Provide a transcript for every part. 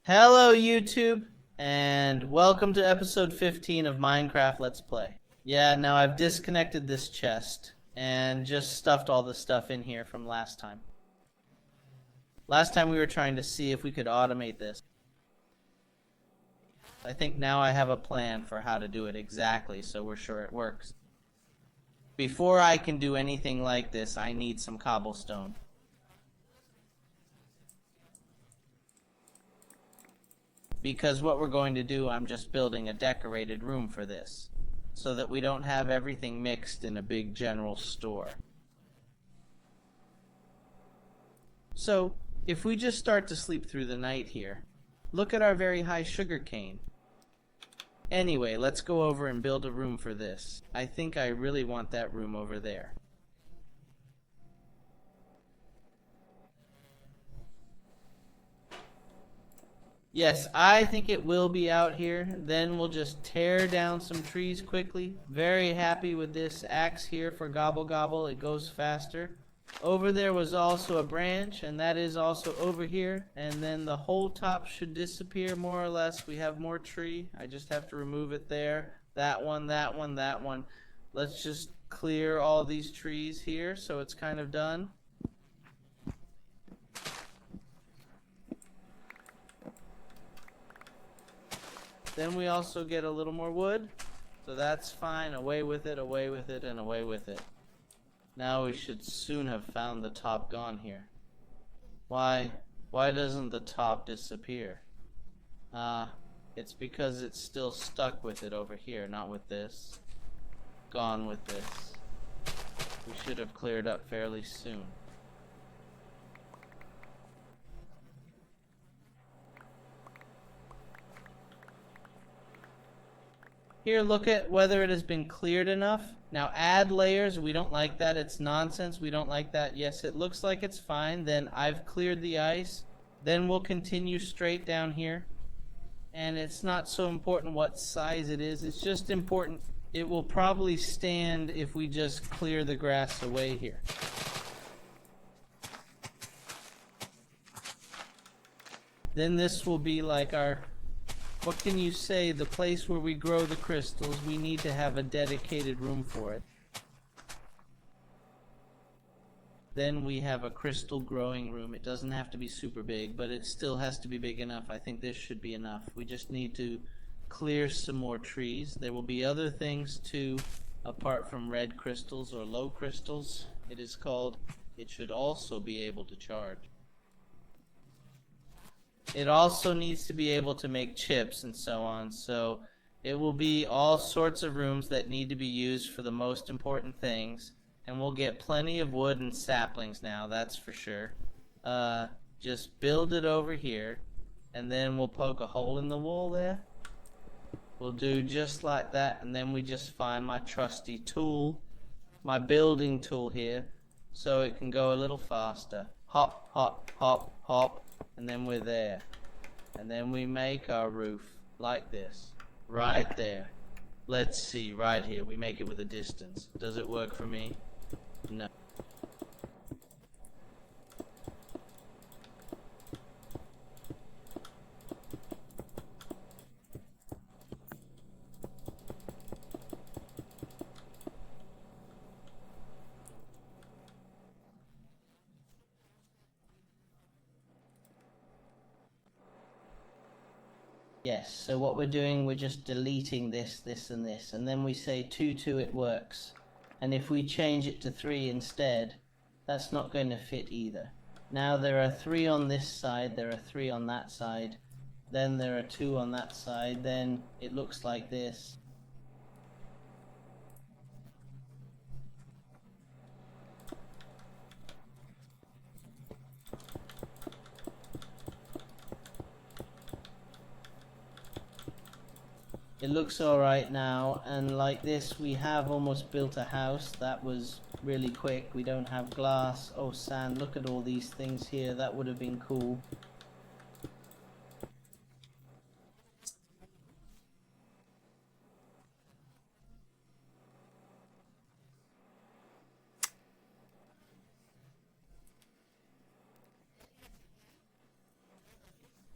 Hello YouTube, and welcome to episode 15 of Minecraft Let's Play. Yeah, now I've disconnected this chest, and just stuffed all the stuff in here from last time. Last time we were trying to see if we could automate this. I think now I have a plan for how to do it exactly, so we're sure it works. Before I can do anything like this, I need some cobblestone. Because what we're going to do, I'm just building a decorated room for this, so that we don't have everything mixed in a big general store. So, if we just start to sleep through the night here, look at our very high sugar cane. Anyway, let's go over and build a room for this. I think I really want that room over there. Yes, I think it will be out here. Then we'll just tear down some trees quickly. Very happy with this axe here for gobble gobble. It goes faster. Over there was also a branch, and that is also over here. And then the whole top should disappear more or less. We have more tree. I just have to remove it there. That one, that one, that one. Let's just clear all these trees here so it's kind of done. Then we also get a little more wood, so that's fine. Away with it, away with it, and away with it. Now we should soon have found the top gone here. Why doesn't the top disappear? It's because it's still stuck with it over here, not with this. Gone with this. We should have cleared up fairly soon. Here, look at whether it has been cleared enough. Now add layers. We don't like that. It's nonsense. We don't like that. Yes, it looks like it's fine. Then I've cleared the ice. Then we'll continue straight down here. And it's not so important what size it is. It's just important. It will probably stand if we just clear the grass away here. Then this will be like our... What can you say? The place where we grow the crystals, we need to have a dedicated room for it. Then we have a crystal growing room. It doesn't have to be super big, but it still has to be big enough. I think this should be enough. We just need to clear some more trees. There will be other things too, apart from red crystals or low crystals, it is called. It should also be able to charge. It also needs to be able to make chips and so on, so it will be all sorts of rooms that need to be used for the most important things, and we'll get plenty of wood and saplings now, that's for sure. Just build it over here, and then we'll poke a hole in the wall there. We'll do just like that, and then we just find my trusty tool, my building tool here, so it can go a little faster. Hop, hop, hop, hop. And then we're there. And then we make our roof like this. Right there. Let's see, right here. We make it with a distance. Does it work for me? No. Yes, so what we're doing, we're just deleting this, this, and this, and then we say 2, 2, it works. And if we change it to 3 instead, that's not going to fit either. Now there are 3 on this side, there are 3 on that side, then there are 2 on that side, then it looks like this. It looks alright now, and like this we have almost built a house. That was really quick. We don't have glass. Oh, sand, look at all these things here. That would have been cool.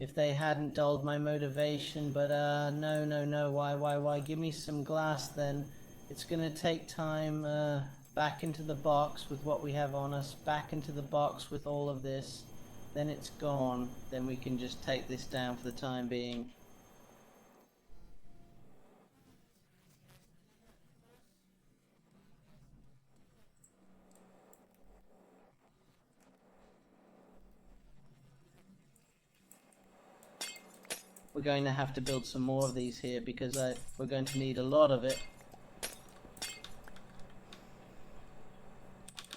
if they hadn't dulled my motivation, but no, why, give me some glass then. It's gonna take time, back into the box with what we have on us, back into the box with all of this, then it's gone, then we can just take this down for the time being. We're going to have to build some more of these here because we're going to need a lot of it.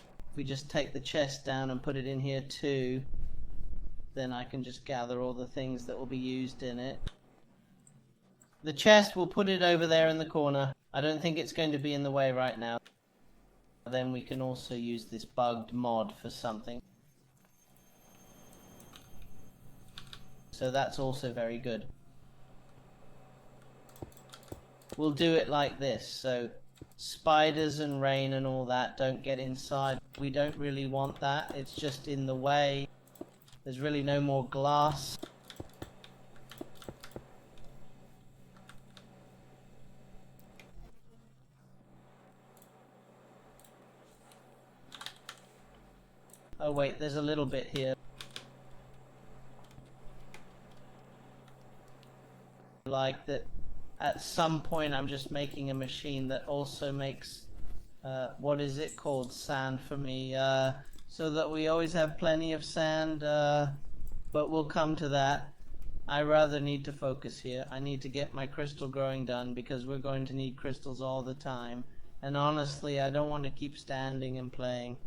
If we just take the chest down and put it in here too, then I can just gather all the things that will be used in it. The chest, we'll put it over there in the corner. I don't think it's going to be in the way right now. Then we can also use this bugged mod for something. So that's also very good. We'll do it like this, so spiders and rain and all that don't get inside. We don't really want that, it's just in the way. There's really no more glass. Oh wait, there's a little bit here. Like that at some point I'm just making a machine that also makes what is it called, sand for me, so that we always have plenty of sand, but we'll come to that. I rather need to focus here. I need to get my crystal growing done because we're going to need crystals all the time, and honestly I don't want to keep standing and playing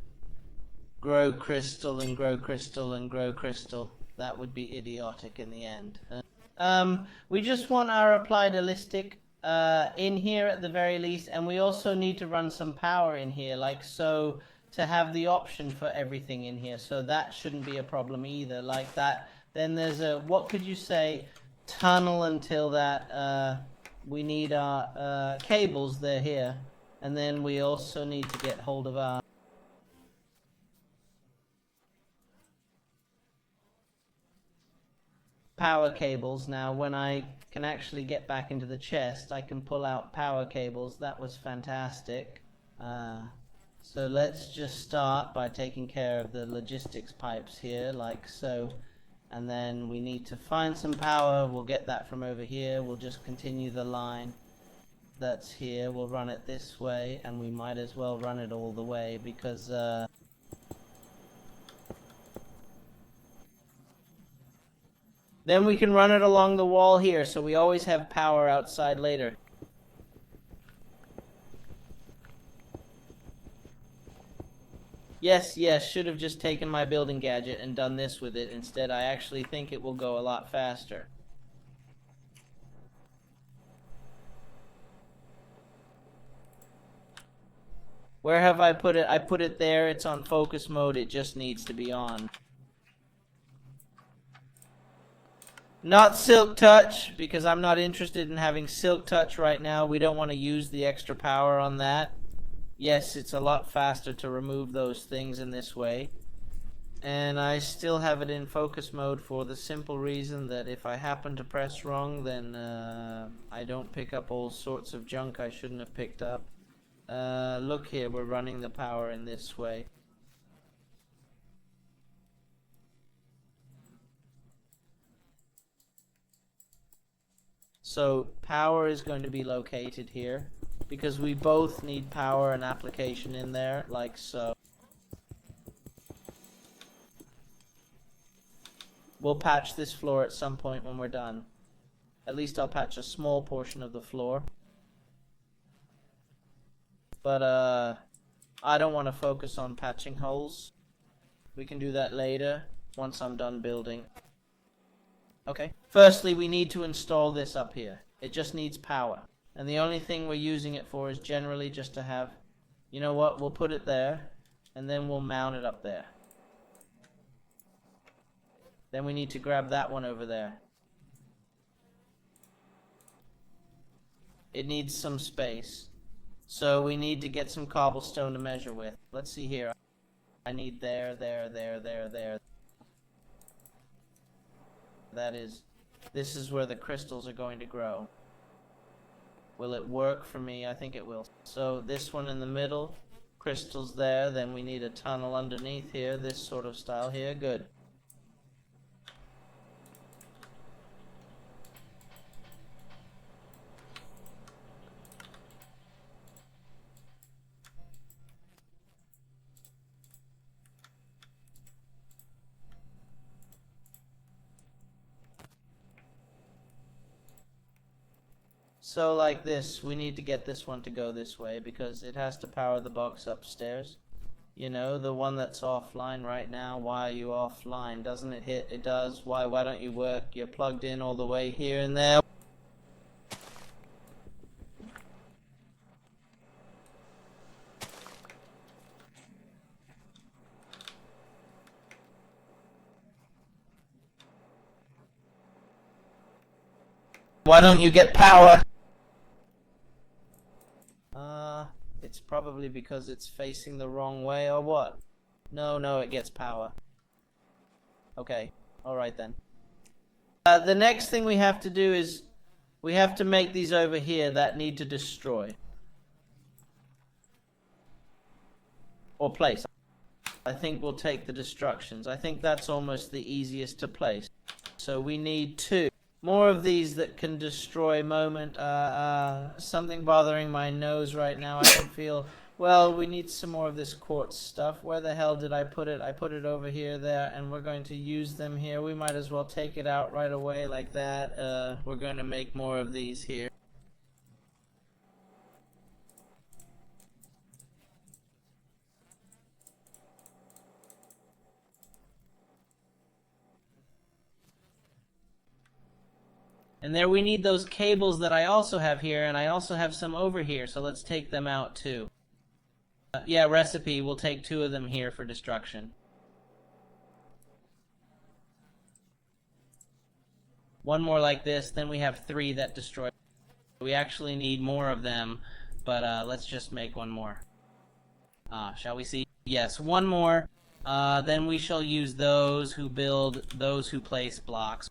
grow crystal and grow crystal and grow crystal. That would be idiotic in the end. We just want our applied holistic in here at the very least, and we also need to run some power in here, like so, to have the option for everything in here, so that shouldn't be a problem either, like that. Then there's a, what could you say, tunnel until that, we need our cables, they're here, and then we also need to get hold of our power cables. Now when I can actually get back into the chest, I can pull out power cables. That was fantastic. So let's just start by taking care of the logistics pipes here, like so, and then we need to find some power. We'll get that from over here. We'll just continue the line that's here. We'll run it this way, and we might as well run it all the way because then we can run it along the wall here, so we always have power outside later. Yes, should have just taken my building gadget and done this with it. Instead, I actually think it will go a lot faster. Where have I put it? I put it there. It's on focus mode. It just needs to be on. Not Silk Touch, because I'm not interested in having Silk Touch right now. We don't want to use the extra power on that. Yes, it's a lot faster to remove those things in this way. And I still have it in focus mode for the simple reason that if I happen to press wrong, then I don't pick up all sorts of junk I shouldn't have picked up. Look here, we're running the power in this way. So power is going to be located here because we both need power and application in there, like so. We'll patch this floor at some point when we're done. At least I'll patch a small portion of the floor. But I don't want to focus on patching holes. We can do that later once I'm done building. Okay. Firstly, we need to install this up here. It just needs power. And the only thing we're using it for is generally just to have, you know what, we'll put it there, and then we'll mount it up there. Then we need to grab that one over there. It needs some space. So we need to get some cobblestone to measure with. Let's see here. I need there. This is where the crystals are going to grow. Will it work for me? I think it will. So this one in the middle, crystals there, then we need a tunnel underneath here, this sort of style here, good. So like this, we need to get this one to go this way because it has to power the box upstairs. You know, the one that's offline right now. Why are you offline? Doesn't it hit? It does. Why don't you work? You're plugged in all the way here and there. Why don't you get power? It's probably because it's facing the wrong way or what? No, it gets power. Okay, alright then. The next thing we have to do is we have to make these over here that need to destroy. Or place. I think we'll take the destructions. I think that's almost the easiest to place. So we need 2. More of these that can destroy moment. Something bothering my nose right now. I can feel. Well, we need some more of this quartz stuff. Where the hell did I put it? I put it over here, there, and we're going to use them here. We might as well take it out right away like that. We're going to make more of these here. And there we need those cables that I also have here, and I also have some over here, so let's take them out too. Yeah, recipe, we'll take 2 of them here for destruction. One more like this, then we have 3 that destroy. We actually need more of them, but let's just make 1 more. Shall we see? Yes, 1 more. Then we shall use those who build, those who place blocks.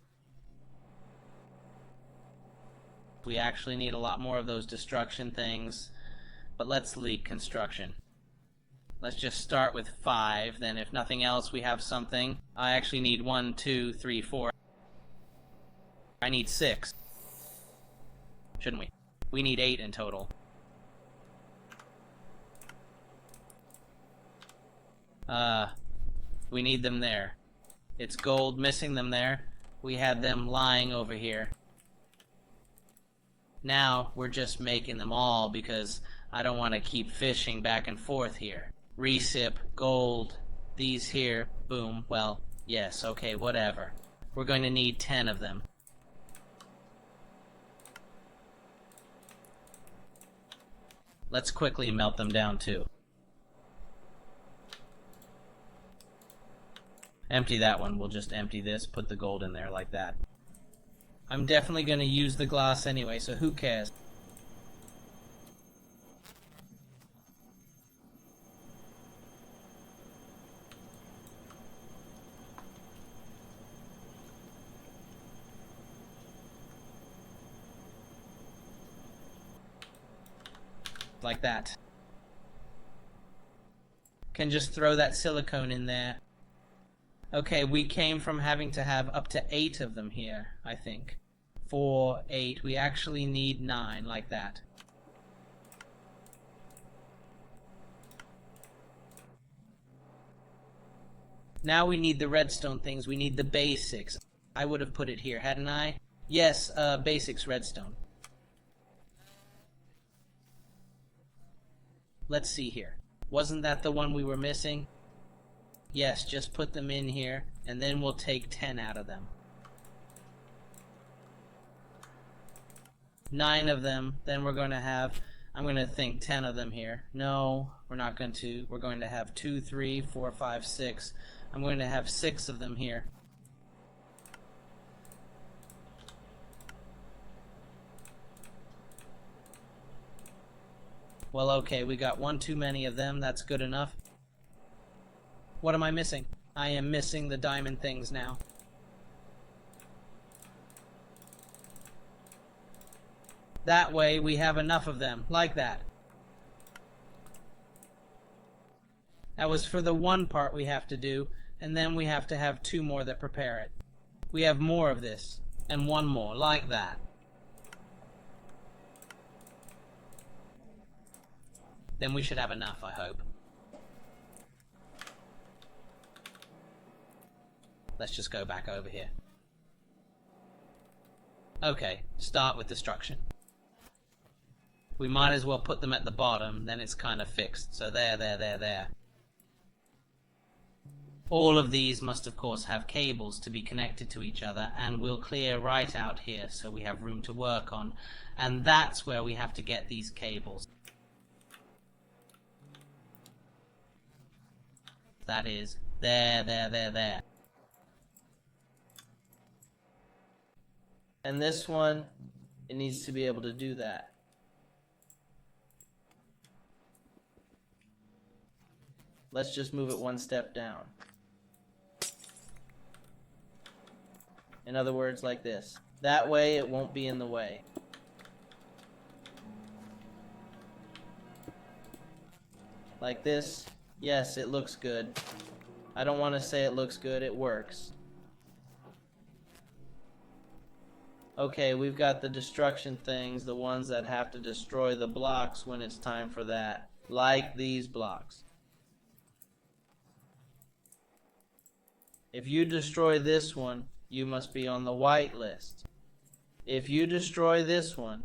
We actually need a lot more of those destruction things, but let's leak construction. Let's just start with 5, then if nothing else we have something. I actually need 1, 2, 3, 4. I need 6. Shouldn't we? We need 8 in total. We need them there. It's gold, missing them there. We had them lying over here. Now, we're just making them all because I don't want to keep fishing back and forth here. Recip, gold, these here, boom, well, yes, okay, whatever. We're going to need 10 of them. Let's quickly melt them down too. Empty that one, we'll just empty this, put the gold in there like that. I'm definitely going to use the glass anyway, so who cares? Like that. Can just throw that silicone in there. Okay, we came from having to have up to 8 of them here, I think. 4, 8, we actually need 9, like that. Now we need the redstone things, we need the basics. I would have put it here, hadn't I? Yes, basics redstone. Let's see here. Wasn't that the one we were missing? Yes, just put them in here, and then we'll take 10 out of them. 9 of them, then we're going to have, I'm going to think 10 of them here. No, we're not going to. We're going to have 2, 3, 4, 5, 6. I'm going to have 6 of them here. Well, okay, we got 1 too many of them. That's good enough. What am I missing? I am missing the diamond things now. That way we have enough of them, like that. That was for the one part we have to do, and then we have to have 2 more that prepare it. We have more of this, and 1 more, like that. Then we should have enough, I hope. Let's just go back over here. Okay, start with destruction. We might as well put them at the bottom, then it's kind of fixed. So there. All of these must of course have cables to be connected to each other, and we'll clear right out here so we have room to work on. And that's where we have to get these cables. That is, there. And this one, it needs to be able to do that. Let's just move it 1 step down. In other words, like this. That way it won't be in the way. Like this. Yes, it looks good. I don't want to say it looks good, it works. Okay, we've got the destruction things, the ones that have to destroy the blocks when it's time for that. Like these blocks. If you destroy this one, you must be on the white list. If you destroy this one,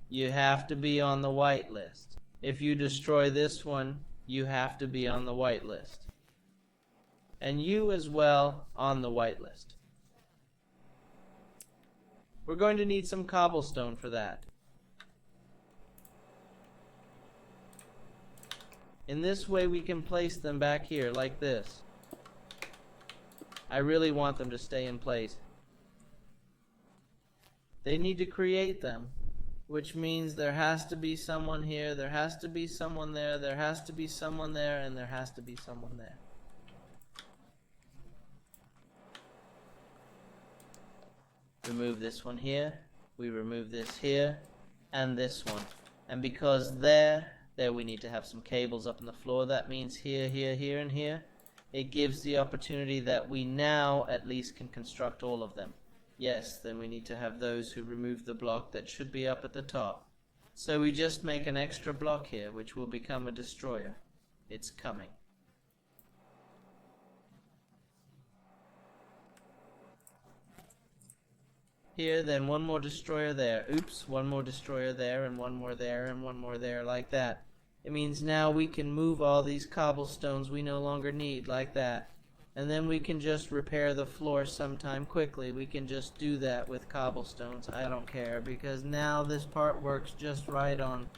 you have to be on the white list. If you destroy this one, you have to be on the white list. And you as well on the white list. We're going to need some cobblestone for that. In this way we can place them back here like this. I really want them to stay in place. They need to create them, which means there has to be someone here, there has to be someone there, there has to be someone there, and there has to be someone there. Remove this one here, we remove this here, and this one. And because there we need to have some cables up on the floor, that means here, and here. It gives the opportunity that we now at least can construct all of them. Yes, then we need to have those who remove the block that should be up at the top. So we just make an extra block here, which will become a destroyer. It's coming. Here, then 1 more destroyer there. Oops, 1 more destroyer there, and 1 more there, and 1 more there, like that. It means now we can move all these cobblestones we no longer need, like that. And then we can just repair the floor sometime quickly. We can just do that with cobblestones. I don't care, because now this part works just right on.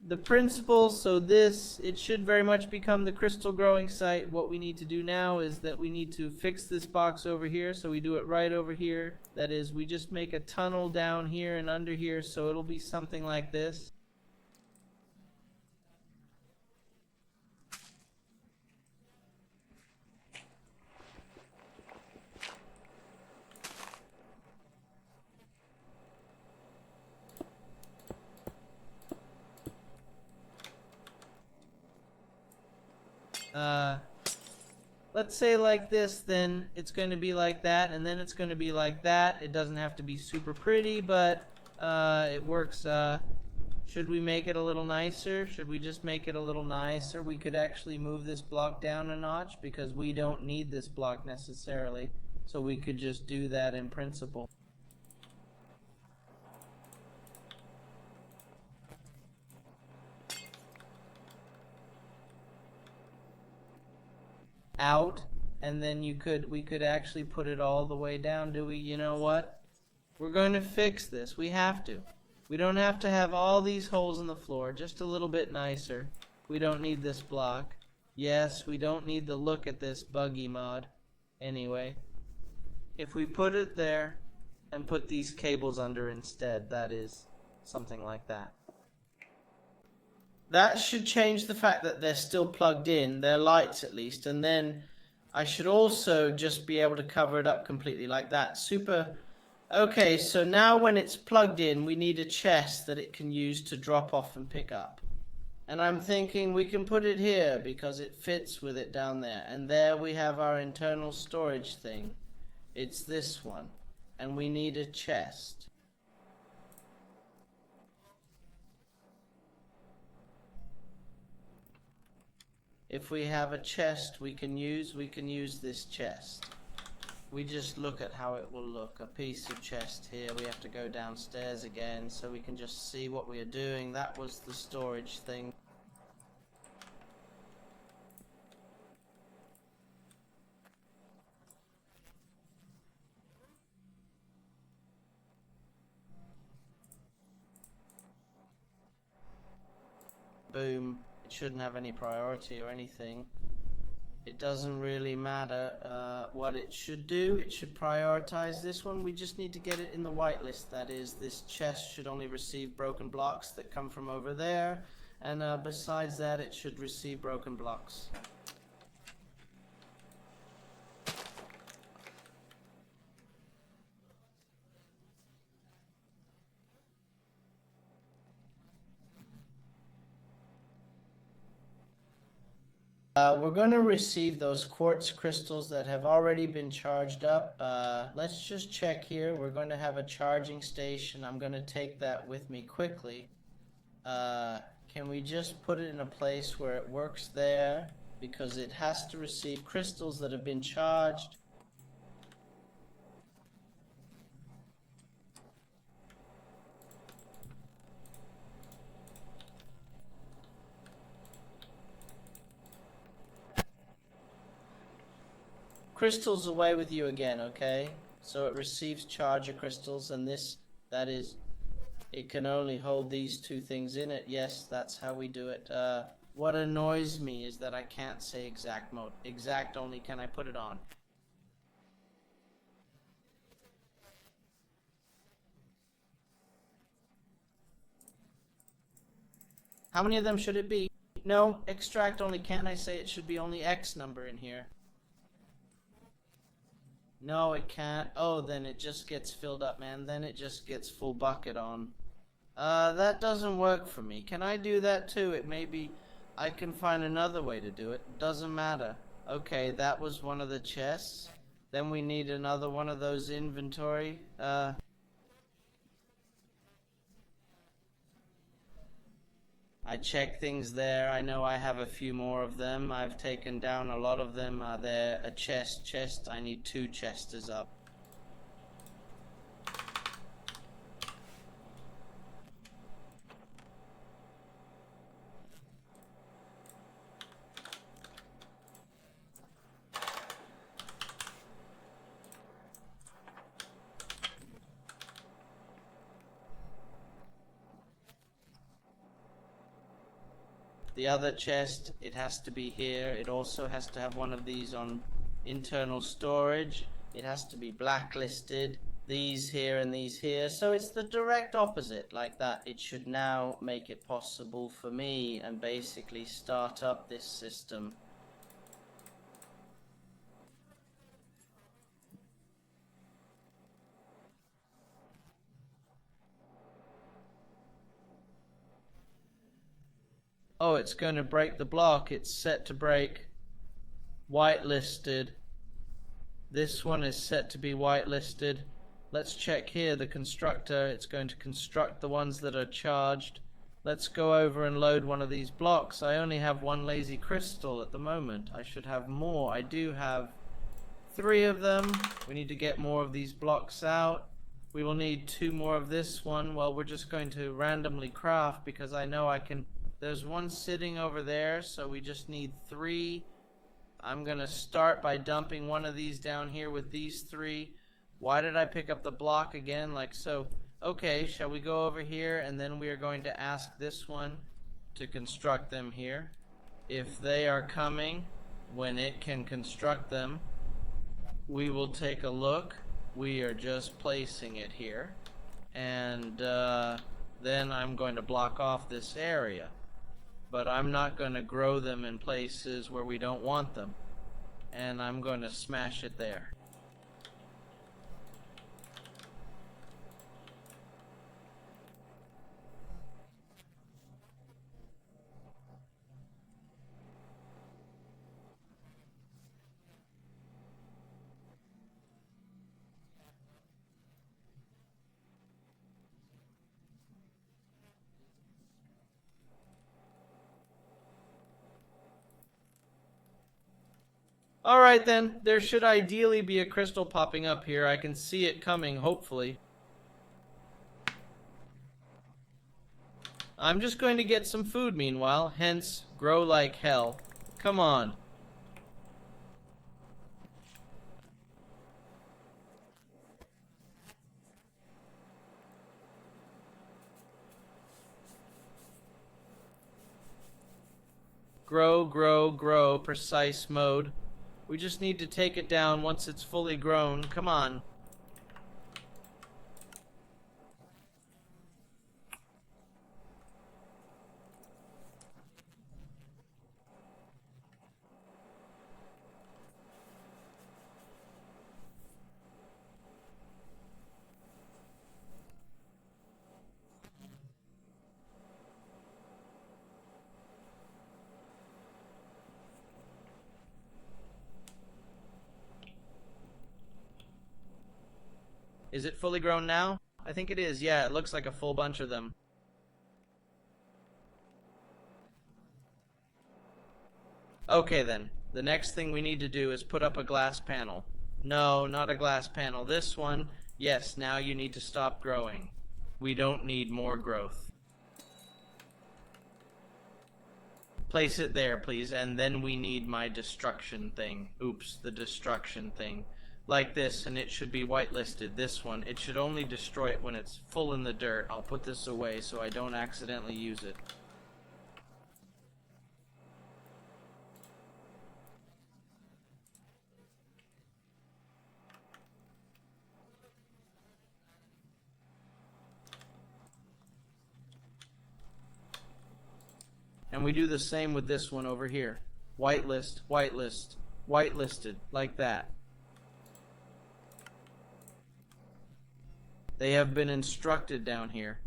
The principle, so this, it should very much become the crystal growing site. What we need to do now is that we need to fix this box over here, so we do it right over here. That is, we just make a tunnel down here and under here, so it'll be something like this. Let's say like this, then it's going to be like that, and then it's going to be like that. It doesn't have to be super pretty, but it works. Should we make it a little nicer? Should we just make it a little nicer? We could actually move this block down a notch, because we don't need this block necessarily. So we could just do that in principle. Out, and then we could actually put it all the way down. You know what? We're going to fix this. We have to. We don't have to have all these holes in the floor, just a little bit nicer. We don't need this block. Yes, we don't need the look at this buggy mod. Anyway, if we put it there and put these cables under instead, that is something like that. That should change the fact that they're still plugged in, their lights at least, and then I should also just be able to cover it up completely like that. Super. Okay, so now when it's plugged in, we need a chest that it can use to drop off and pick up. And I'm thinking we can put it here because it fits with it down there. And there we have our internal storage thing. It's this one. And we need a chest. If we have a chest we can use this chest. We just look at how it will look. A piece of chest here. We have to go downstairs again so we can just see what we are doing. That was the storage thing. Boom. It shouldn't have any priority or anything. It doesn't really matter what it should do. It should prioritize this one. We just need to get it in the whitelist. That is, this chest should only receive broken blocks that come from over there. And besides that, it should receive broken blocks. We're going to receive those quartz crystals that have already been charged up. Let's just check here. We're going to have a charging station. I'm going to take that with me quickly. Can we just put it in a place where it works there? Because it has to receive crystals that have been charged. Crystals away with you again, okay? So it receives charger crystals, and that is, it can only hold these two things in it. Yes, that's how we do it. What annoys me is that I can't say exact mode. Exact only can I put it on. How many of them should it be? No, extract only. Can't I say it should be only X number in here? No, it can't. Oh, then it just gets filled up, man. Then it just gets full bucket on. That doesn't work for me. Can I do that too? It may be I can find another way to do it. Doesn't matter. Okay, that was one of the chests. Then we need another one of those inventory. I check things there. I know I have a few more of them. I've taken down a lot of them. There a chest. I need 2 chesters up. The other chest, it has to be here. It also has to have one of these on internal storage. It has to be blacklisted. These here and these here. So it's the direct opposite, like that. It should now make it possible for me and basically start up this system. Oh, it's going to break the block. It's set to break. Whitelisted. This one is set to be whitelisted. Let's check here the constructor. It's going to construct the ones that are charged. Let's go over and load one of these blocks. I only have 1 lazy crystal at the moment. I should have more. I do have 3 of them. We need to get more of these blocks out. We will need 2 more of this one. Well, we're just going to randomly craft because I know I can. There's 1 sitting over there, so we just need 3. I'm gonna start by dumping one of these down here with these 3. Why did I pick up the block again? Like so. Okay, shall we go over here and then we are going to ask this one to construct them here. If they are coming when it can construct them, we will take a look. We are just placing it here. And then I'm going to block off this area. but I'm not going to grow them in places where we don't want them. And I'm going to smash it there. Alright then, there should ideally be a crystal popping up here. I can see it coming, hopefully. I'm just going to get some food meanwhile, hence, grow like hell. Come on. Grow, grow, grow, precise mode. We just need to take it down once it's fully grown. Come on. Is it fully grown now? I think it is, yeah, it looks like a full bunch of them. Okay then, the next thing we need to do is put up a glass panel. No, not a glass panel. This one, yes, now you need to stop growing. We don't need more growth. Place it there, please, and then we need my destruction thing. Oops, the destruction thing. Like this, and it should be whitelisted. This one, it should only destroy it when it's full in the dirt. I'll put this away so I don't accidentally use it. And we do the same with this one over here. Whitelist, whitelist, whitelisted, like that. They have been instructed down here.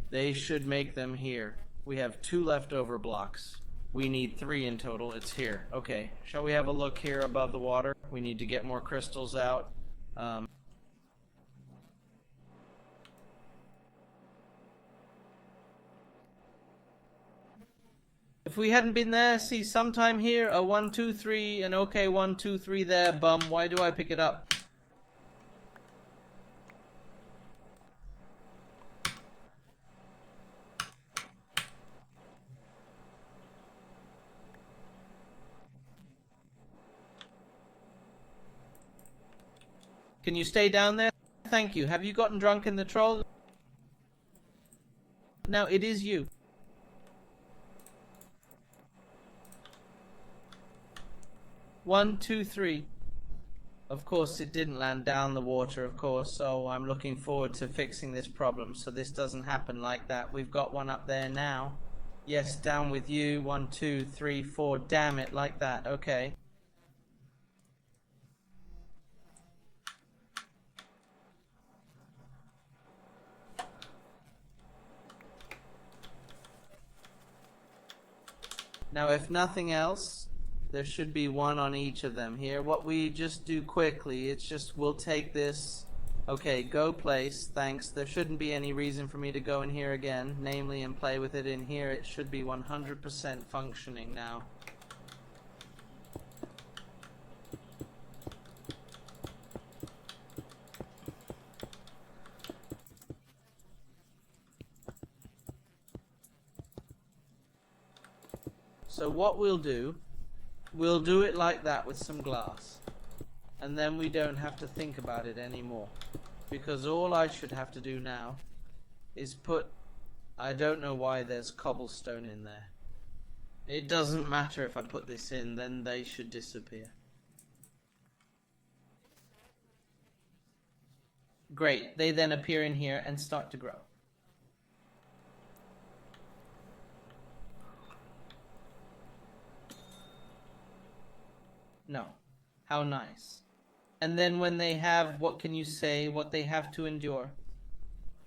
They should make them here. We have 2 leftover blocks. We need 3 in total. It's here. Okay, shall we have a look here above the water? We need to get more crystals out. If we hadn't been there, see, sometime here, a 1, 2, 3, and okay, 1, 2, 3 there, bum. Why do I pick it up? Can you stay down there? Thank you. Have you gotten drunk in the troll? Now, it is you. One, two, three. Of course, it didn't land down the water, of course, so I'm looking forward to fixing this problem so this doesn't happen like that. We've got one up there now. Yes, down with you. 1, 2, 3, 4. Damn it, like that. Okay. Now, if nothing else, there should be 1 on each of them here. What we just do quickly, it's just we'll take this. Okay, go place. Thanks. There shouldn't be any reason for me to go in here again, namely and play with it in here. It should be 100% functioning now. So what we'll do it like that with some glass. And then we don't have to think about it anymore. Because all I should have to do now is put... I don't know why there's cobblestone in there. It doesn't matter if I put this in, then they should disappear. Great, they then appear in here and start to grow. No. How nice. And then when they have, what can you say, what they have to endure,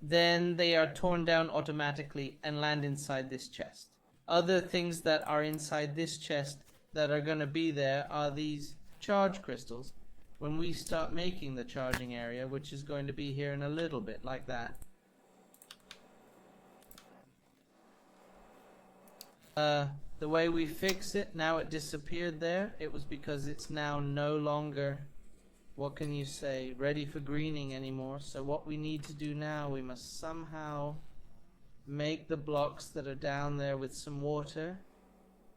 then they are torn down automatically and land inside this chest. Other things that are inside this chest that are going to be there are these charge crystals. When we start making the charging area, which is going to be here in a little bit, like that. The way we fix it, now it disappeared there. It was because it's now no longer, what can you say, ready for greening anymore. So what we need to do now, we must somehow make the blocks that are down there with some water.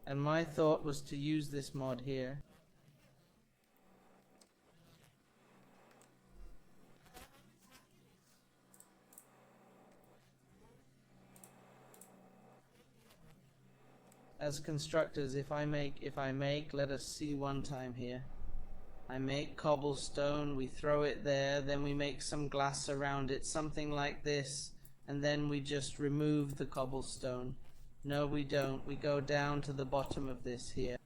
And my thought was to use this mod here. As constructors, if I make, let us see one time here. I make cobblestone, we throw it there, then we make some glass around it, something like this, and then we just remove the cobblestone. No, we don't. We go down to the bottom of this here.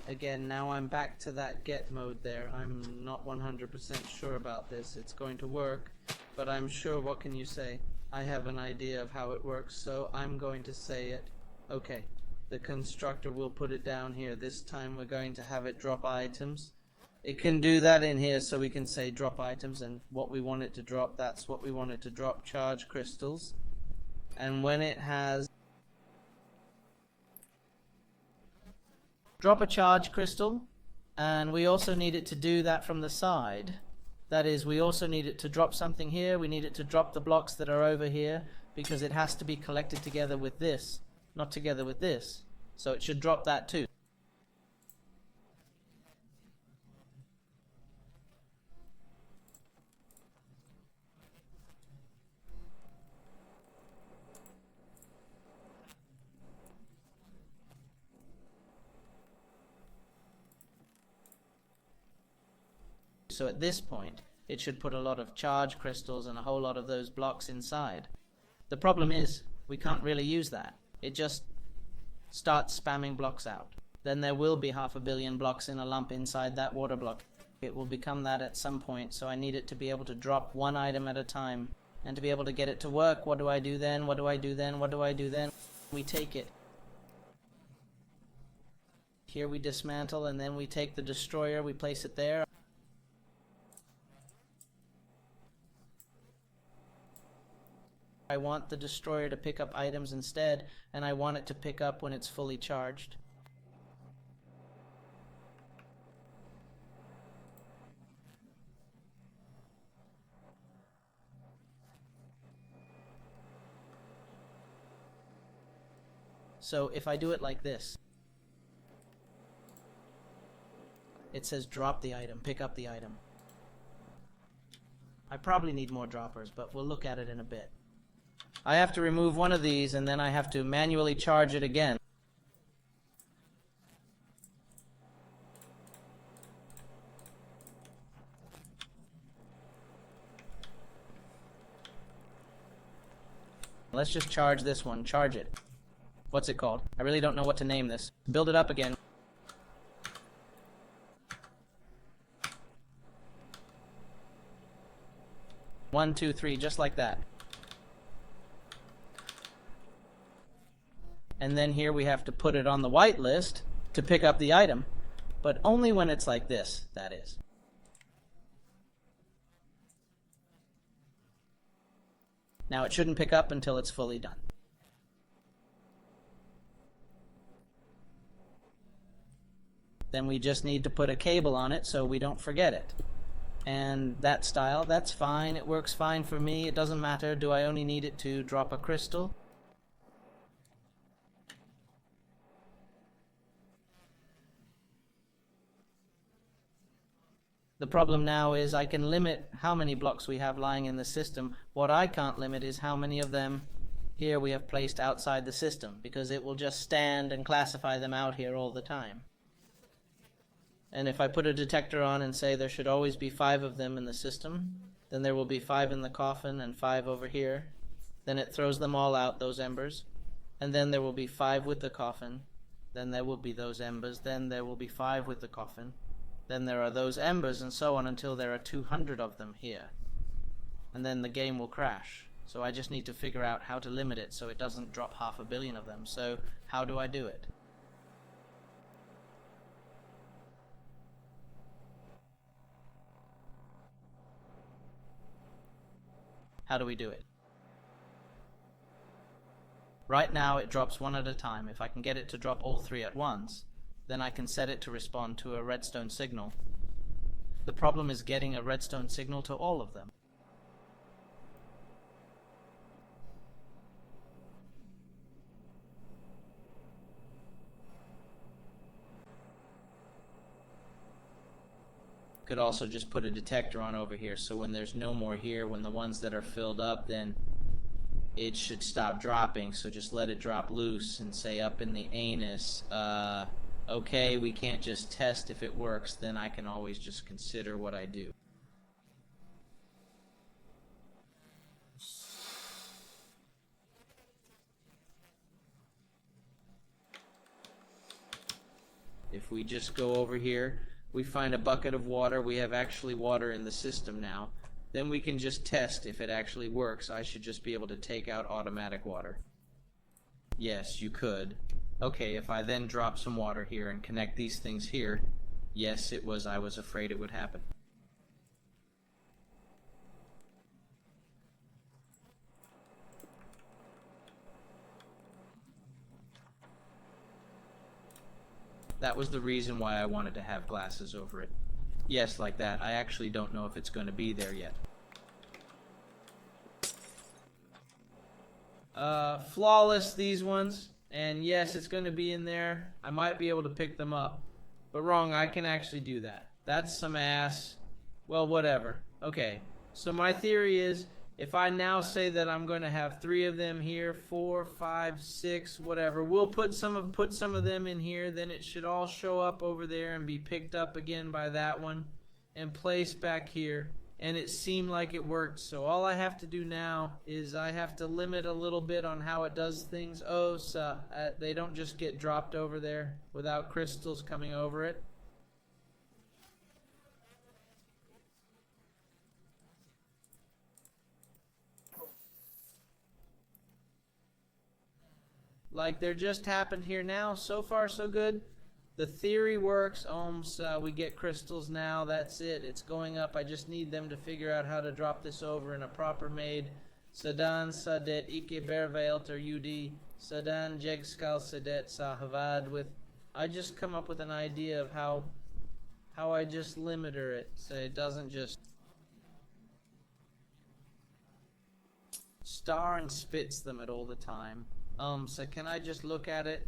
Again, now I'm back to that get mode there. I'm not 100% sure about this. It's going to work, but I'm sure, what can you say? I have an idea of how it works, so I'm going to say it. Okay, the constructor will put it down here. This time we're going to have it drop items. It can do that in here, so we can say drop items, and what we want it to drop, that's what we want it to drop, charge crystals. And when it has drop a charge crystal, and we also need it to do that from the side. That is, we also need it to drop something here. We need it to drop the blocks that are over here, because it has to be collected together with this, not together with this. So it should drop that too. So at this point, it should put a lot of charge crystals and a whole lot of those blocks inside. The problem is, we can't really use that. It just starts spamming blocks out. Then there will be 500 million blocks in a lump inside that water block. It will become that at some point, so I need it to be able to drop one item at a time. And to be able to get it to work, what do I do then? What do I do then? What do I do then? We take it. Here we dismantle, and then we take the destroyer, we place it there. I want the destroyer to pick up items instead, and I want it to pick up when it's fully charged. So if I do it like this, it says drop the item, pick up the item. I probably need more droppers, but we'll look at it in a bit. I have to remove one of these, and then I have to manually charge it again. Let's just charge this one. Charge it. What's it called? I really don't know what to name this. Build it up again. One, two, three, just like that. And then here we have to put it on the whitelist to pick up the item, but only when it's like this, that is. Now it shouldn't pick up until it's fully done. Then we just need to put a cable on it so we don't forget it. And that style, that's fine, it works fine for me, it doesn't matter. Do I only need it to drop a crystal? The problem now is I can limit how many blocks we have lying in the system. What I can't limit is how many of them here we have placed outside the system, because it will just stand and classify them out here all the time. And if I put a detector on and say there should always be 5 of them in the system, then there will be 5 in the coffin and 5 over here. Then it throws them all out, those embers. And then there will be 5 with the coffin. Then there will be those embers. Then there will be 5 with the coffin. Then there are those embers, and so on until there are 200 of them here. And then the game will crash. So I just need to figure out how to limit it so it doesn't drop 500 million of them. So how do I do it? How do we do it? Right now it drops 1 at a time. If I can get it to drop all 3 at once, then I can set it to respond to a redstone signal. The problem is getting a redstone signal to all of them. Could also just put a detector on over here, so when there's no more here, when the ones that are filled up, then it should stop dropping. So just let it drop loose and say up in the anus, okay, we can't just test if it works, then I can always just consider what I do. If we just go over here, we find a bucket of water, we have actually water in the system now, then we can just test if it actually works. I should just be able to take out automatic water. Yes, you could. Okay, if I then drop some water here and connect these things here, yes, I was afraid it would happen. That was the reason why I wanted to have glasses over it. Yes, like that. I actually don't know if it's going to be there yet. Flawless, these ones. And yes, it's going to be in there. I might be able to pick them up. But wrong, I can actually do that. That's some ass. Well, whatever. Okay, so my theory is, if I now say that I'm going to have 3 of them here, 4, 5, 6, whatever, we'll put some of them in here, then it should all show up over there and be picked up again by that one and placed back here. And it seemed like it worked, so all I have to do now is I have to limit a little bit on how it does things. Oh, so they don't just get dropped over there without crystals coming over it. Like there just happened here now. So far so good. The theory works. So we get crystals now. That's it. It's going up. I just need them to figure out how to drop this over in a proper made. Sadan Sadet Ike Bervelt or UD Sadan Jegskal Sadet Sahavad with. I just come up with an idea of how I just limiter it so it doesn't just star and spits them at all the time. So can I just look at it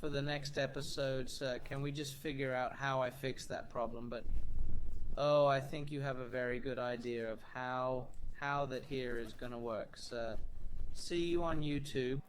for the next episode? So can we just figure out how I fix that problem? But oh, I think you have a very good idea of how that here is gonna work. So see you on YouTube.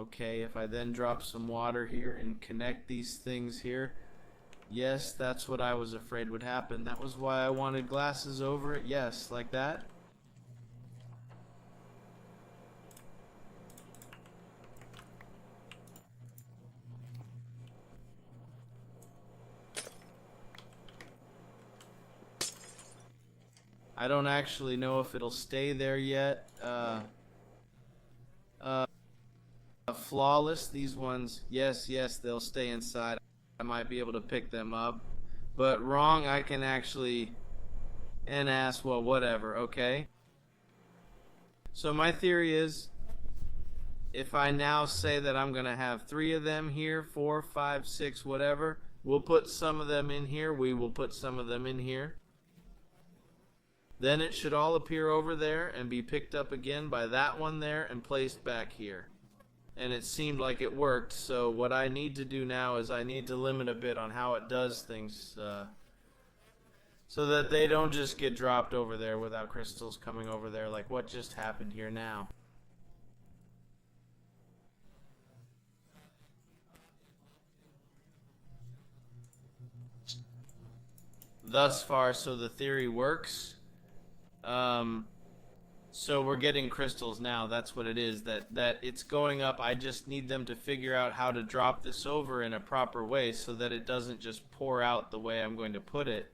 Okay, if I then drop some water here and connect these things here, yes, that's what I was afraid would happen. That was why I wanted glasses over it. Yes, like that. I don't actually know if it'll stay there yet. Flawless, these ones, yes, they'll stay inside. I might be able to pick them up. But wrong, I can actually NS, well, whatever, okay? So my theory is, if I now say that I'm going to have 3 of them here, 4, 5, 6, whatever, we'll put some of them in here, we will put some of them in here. Then it should all appear over there and be picked up again by that one there and placed back here. And it seemed like it worked, so what I need to do now is I need to limit a bit on how it does things so that they don't just get dropped over there without crystals coming over there like what just happened here now. Thus far, so the theory works. So we're getting crystals now, that's what it is, that it's going up. I just need them to figure out how to drop this over in a proper way so that it doesn't just pour out the way I'm going to put it.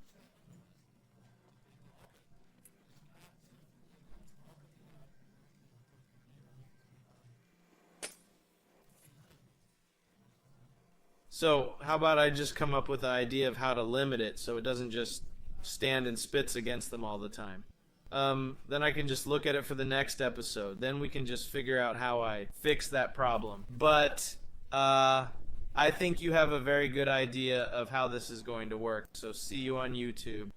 So how about I just come up with an idea of how to limit it so it doesn't just stand and spits against them all the time. Then I can just look at it for the next episode. Then we can just figure out how I fix that problem. But I think you have a very good idea of how this is going to work. So see you on YouTube.